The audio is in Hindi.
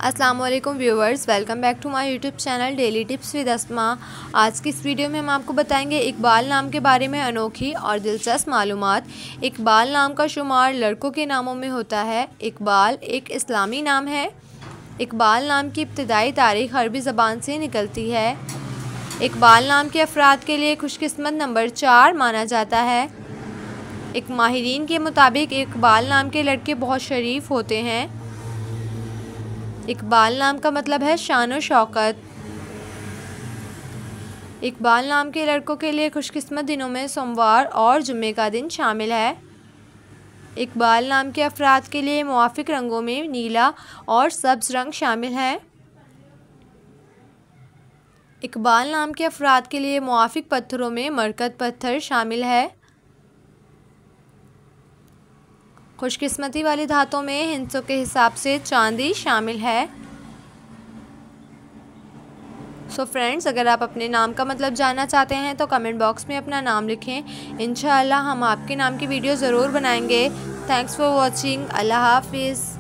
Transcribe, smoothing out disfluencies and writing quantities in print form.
अस्सलाम वालेकुम viewers, welcome back to my YouTube channel daily tips with Asma. आज की इस वीडियो में हम आपको बताएंगे इकबाल नाम के बारे में अनोखी और दिलचस्प मालूमात। इकबाल नाम का शुमार लड़कों के नामों में होता है। इकबाल एक इस्लामी नाम है। इकबाल नाम की इब्तिदाई तारीख़ अरबी ज़बान से निकलती है। इकबाल नाम के अफराद के लिए खुशकिस्मत नंबर 4 माना जाता है। एक माहिरीन के मुताबिक इकबाल नाम के लड़के बहुत शरीफ होते हैं। इकबाल नाम का मतलब है शान और शौकत। इकबाल नाम के लड़कों के लिए खुशकिस्मत दिनों में सोमवार और जुम्मे का दिन शामिल है। इकबाल नाम के अफराद के लिए मुवाफिक रंगों में नीला और सब्ज़ रंग शामिल है। इकबाल नाम के अफराद के लिए मुवाफिक पत्थरों में मरकत पत्थर शामिल है। खुशकिस्मती वाली धातों में हिंसों के हिसाब से चांदी शामिल है। सो फ्रेंड्स, अगर आप अपने नाम का मतलब जानना चाहते हैं तो कमेंट बॉक्स में अपना नाम लिखें। इंशाअल्लाह हम आपके नाम की वीडियो ज़रूर बनाएंगे। Thanks for watching. अल्लाह हाफिज़।